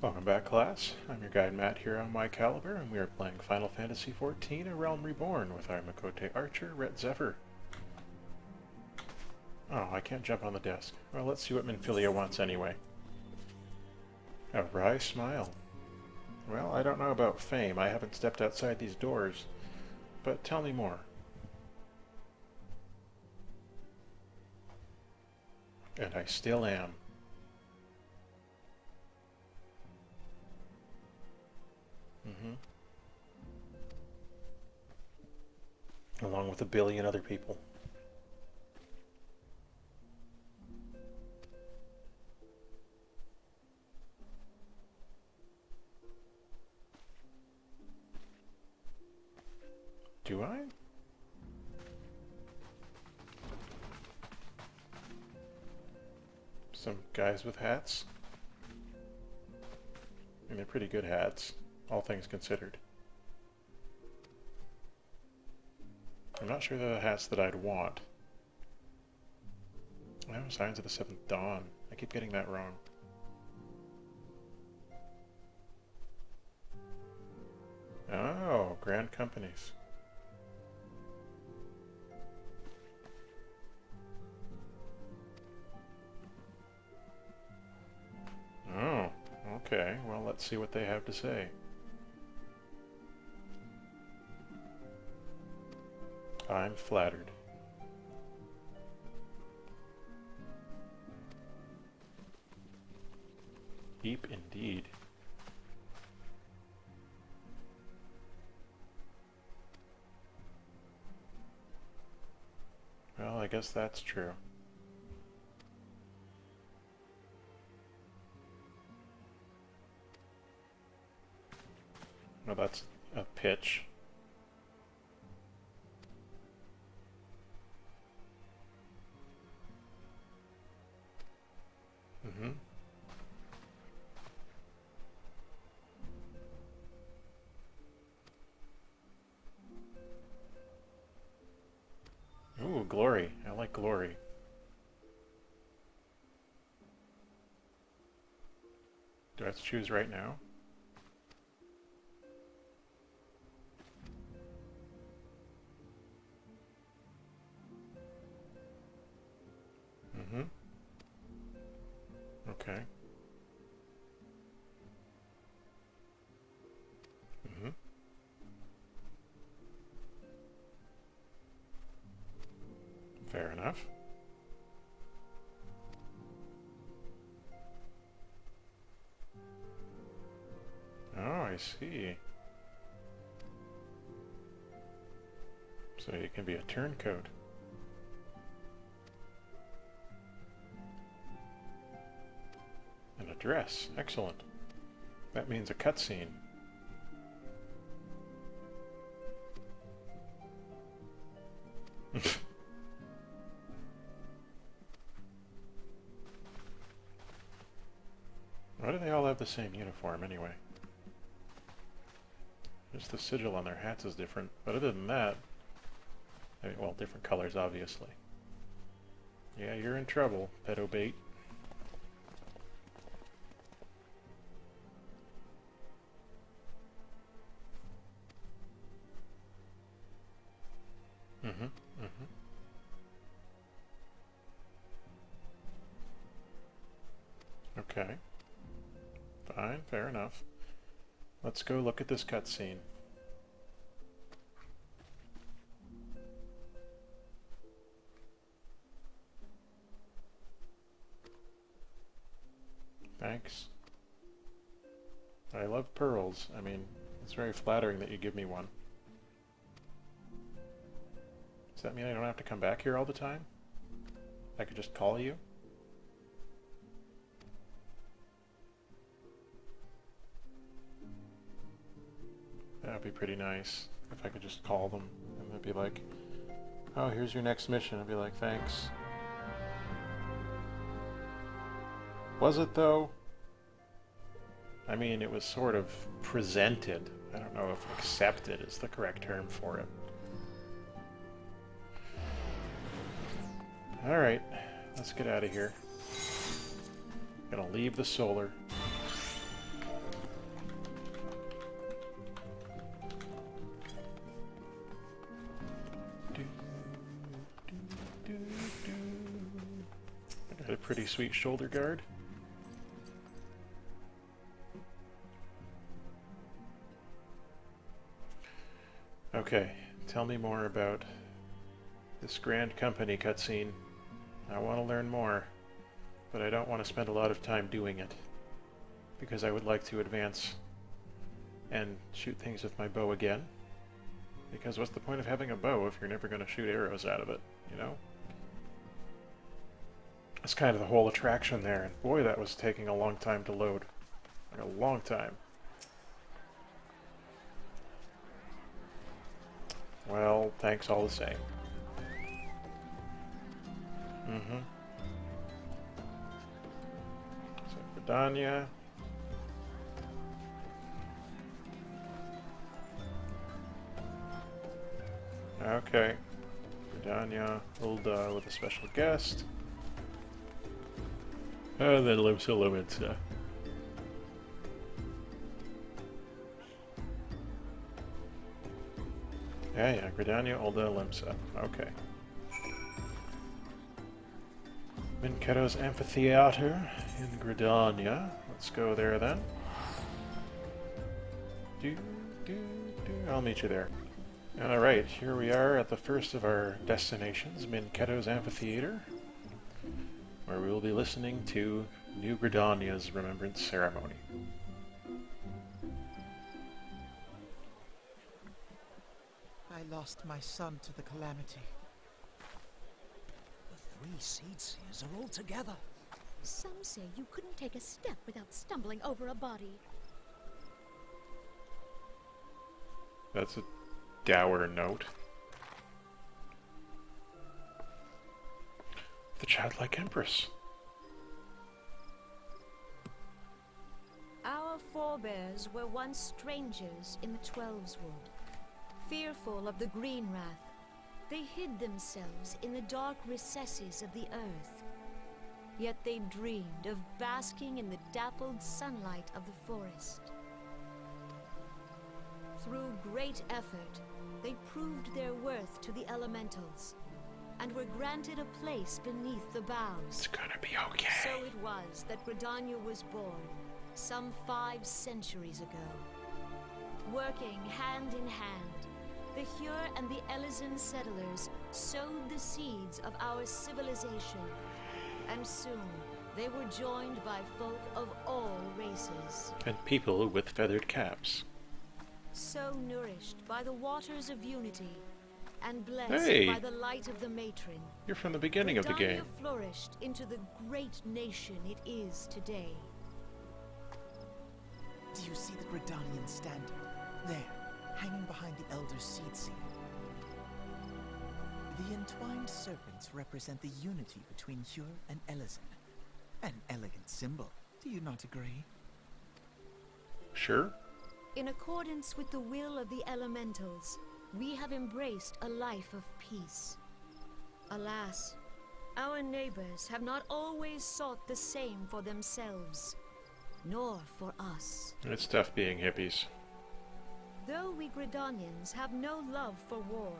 Welcome back, class. I'm your guide Matt here on Whycalibur, and we are playing Final Fantasy XIV: A Realm Reborn with our Miqo'te archer, Ret Zephyr. Oh, I can't jump on the desk. Well, let's see what Minfilia wants anyway. A wry smile. Well, I don't know about fame. I haven't stepped outside these doors. But tell me more. And I still am. Along with a billion other people. Do I? Some guys with hats? And they're pretty good hats, all things considered. I'm not sure they're the hats that I'd want. Oh, Signs of the Seventh Dawn. I keep getting that wrong. Oh, Grand Companies. Oh, okay. Well, let's see what they have to say. I'm flattered. Deep indeed. Well, I guess that's true. Well, that's a pitch. Ooh, glory. I like glory. Do I have to choose right now? Okay. Fair enough. Oh, I see. So you can be a turncoat. And a dress. Excellent. That means a cutscene. Why do they all have the same uniform anyway? Just the sigil on their hats is different, but other than that, I mean, well, different colors obviously. Yeah, you're in trouble, pedo bait. Okay. Fine, fair enough. Let's go look at this cutscene. Thanks. I love pearls. I mean, it's very flattering that you give me one. Does that mean I don't have to come back here all the time? I could just call you? That would be pretty nice if I could just call them and they'd be like, oh, here's your next mission. I'd be like, thanks. Was it though? I mean, it was sort of presented. I don't know if accepted is the correct term for it. Alright, let's get out of here. Gonna leave the solar. pretty sweet shoulder guard. Okay, tell me more about this Grand Company cutscene. I want to learn more, but I don't want to spend a lot of time doing it, because I would like to advance and shoot things with my bow again. Because what's the point of having a bow if you're never going to shoot arrows out of it, you know? That's kind of the whole attraction there, and boy, that was taking a long time to load. Like a long time. Well, thanks all the same. So, Gridania. Okay. Gridania, Ulda with a special guest. And then Limsa Lumensa. Yeah, Gridania, Ulda, Limsa. Okay. Miqo'te's Amphitheater in Gridania. Let's go there then. I'll meet you there. Alright, here we are at the first of our destinations, Miqo'te's Amphitheater, where we will be listening to New Gridania's Remembrance Ceremony. I lost my son to the calamity. The 3 Seedseers are all together. Some say you couldn't take a step without stumbling over a body. That's a dour note. The childlike Empress. Our forebears were once strangers in the Twelves Wood. Fearful of the Green Wrath, they hid themselves in the dark recesses of the earth. Yet they dreamed of basking in the dappled sunlight of the forest. Through great effort, they proved their worth to the elementals, and were granted a place beneath the boughs. It's gonna be okay. So it was that Gridania was born, some 5 centuries ago. Working hand in hand, the Hyur and the Elysian settlers sowed the seeds of our civilization, and soon they were joined by folk of all races. And people with feathered caps. So nourished by the waters of unity, and blessed Hey! by the light of the matron, You're from the beginning of the game. Gridania flourished into the great nation it is today. Do you see the Gridanian standard? There, hanging behind the Elder Seedseer. The entwined serpents represent the unity between Hyur and Elysian. An elegant symbol, do you not agree? Sure. In accordance with the will of the elementals, we have embraced a life of peace. Alas, our neighbors have not always sought the same for themselves, nor for us. It's tough being hippies. Though we Gridanians have no love for war,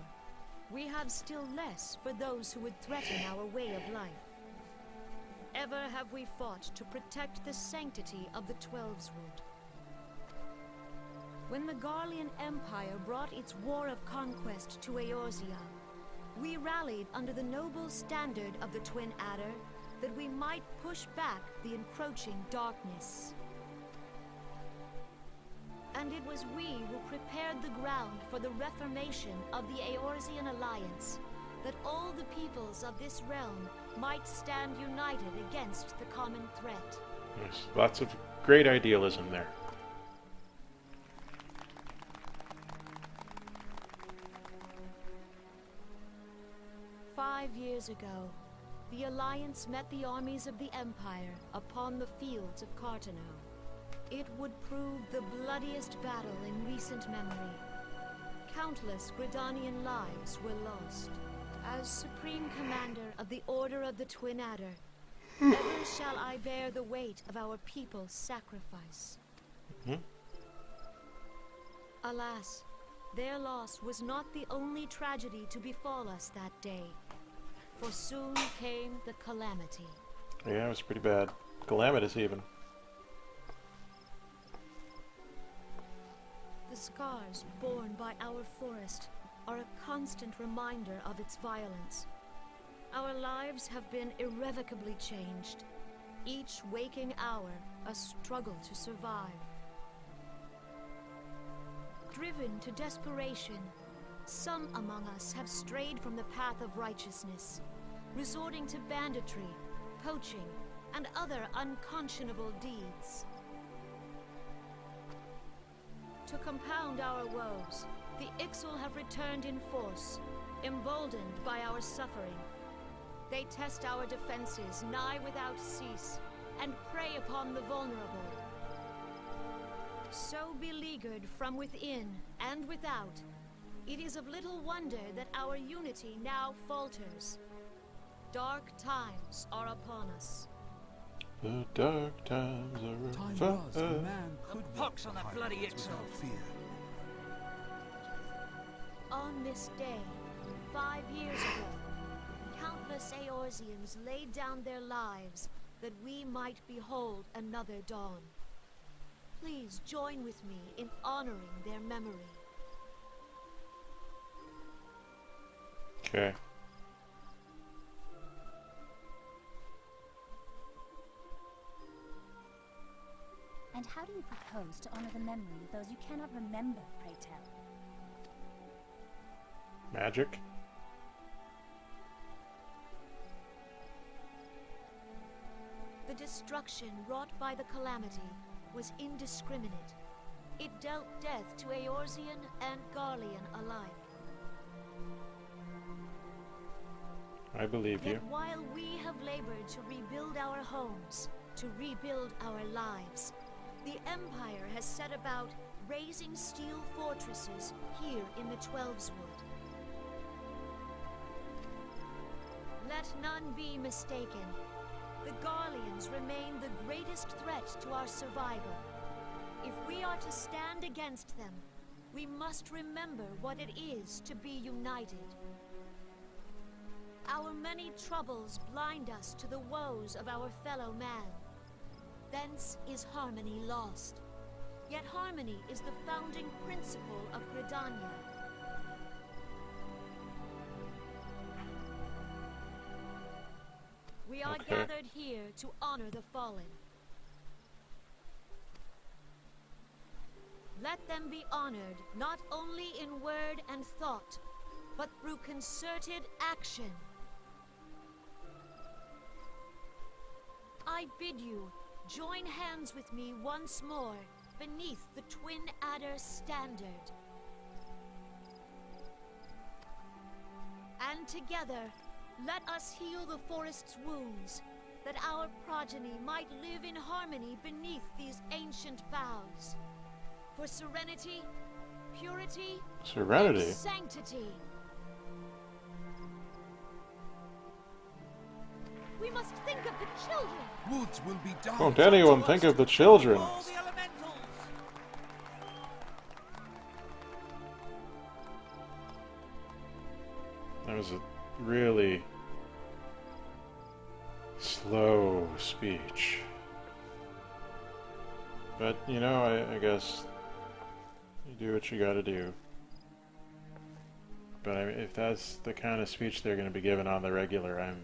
we have still less for those who would threaten our way of life. Ever have we fought to protect the sanctity of the Twelves Wood. When the Garlean Empire brought its war of conquest to Eorzea, we rallied under the noble standard of the Twin Adder that we might push back the encroaching darkness. And it was we who prepared the ground for the reformation of the Eorzean Alliance, that all the peoples of this realm might stand united against the common threat. There's lots of great idealism there. "5 years ago, the Alliance met the armies of the Empire upon the fields of Cartano. It would prove the bloodiest battle in recent memory. Countless Gridanian lives were lost. As Supreme Commander of the Order of the Twin Adder, ever shall I bear the weight of our people's sacrifice. Alas, their loss was not the only tragedy to befall us that day, for soon came the calamity. Yeah, it was pretty bad. Calamitous, even. The scars borne by our forest are a constant reminder of its violence. Our lives have been irrevocably changed. Each waking hour, a struggle to survive. Driven to desperation, some among us have strayed from the path of righteousness, resorting to banditry, poaching, and other unconscionable deeds. To compound our woes, the Ixal have returned in force, emboldened by our suffering. They test our defenses nigh without cease, and prey upon the vulnerable. So beleaguered from within and without, it is of little wonder that our unity now falters. Dark times are upon us. The dark times are Time upon was when us. man could Pox walk on that the bloody highways Ixal. without fear. On this day, 5 years ago, countless Eorzeans laid down their lives that we might behold another dawn. Please join with me in honoring their memory. Okay. And how do you propose to honor the memory of those you cannot remember, pray tell? Magic? The destruction wrought by the calamity was indiscriminate. It dealt death to Eorzean and Garlean alike. I believe you. Yet while we have labored to rebuild our homes, to rebuild our lives, the Empire has set about raising steel fortresses here in the Twelveswood. Let none be mistaken. The Garleans remain the greatest threat to our survival. If we are to stand against them, we must remember what it is to be united. Our many troubles blind us to the woes of our fellow man. Thence is harmony lost. Yet harmony is the founding principle of Gridania. We are Okay. gathered here to honor the fallen. Let them be honored not only in word and thought, but through concerted action. I bid you join hands with me once more beneath the Twin Adder standard. And together, let us heal the forest's wounds, that our progeny might live in harmony beneath these ancient boughs. For serenity, purity, Serenity? and sanctity. We must think of the children. Woods will be dark. Won't anyone think of the children? All the elementals! That was a really slow speech. But, you know, I guess you do what you gotta do. But I mean, if that's the kind of speech they're gonna be given on the regular, I'm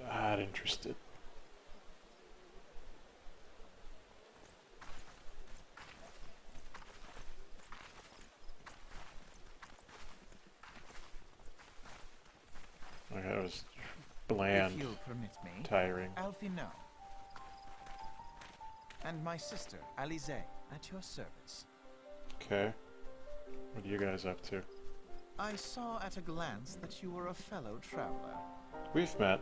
not interested. Like, that was bland, If you'll permit me, tiring. Alfie, no. And my sister, Alize, at your service. Okay. What are you guys up to? I saw at a glance that you were a fellow traveler. We've met.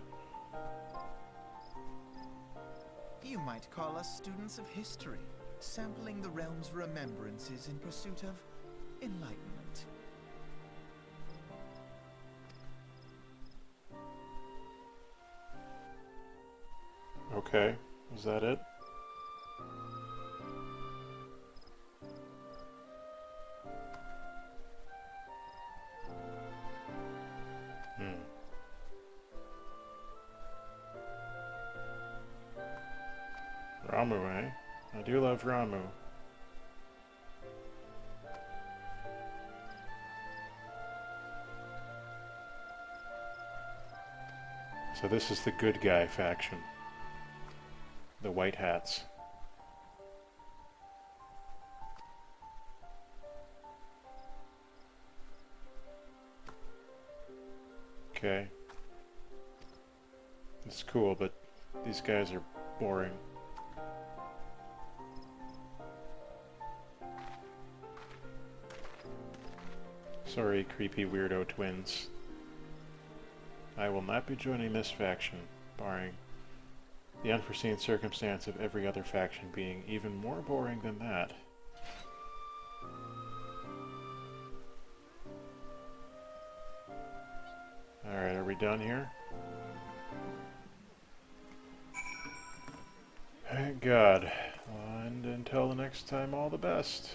You might call us students of history, sampling the realm's remembrances in pursuit of enlightenment. Okay. Is that it? Ramu, eh? I do love Ramu. So this is the good guy faction. The White Hats. Okay. It's cool, but these guys are boring. Sorry, creepy weirdo twins. I will not be joining this faction, barring the unforeseen circumstance of every other faction being even more boring than that. Alright, are we done here? Thank God. And until the next time, all the best.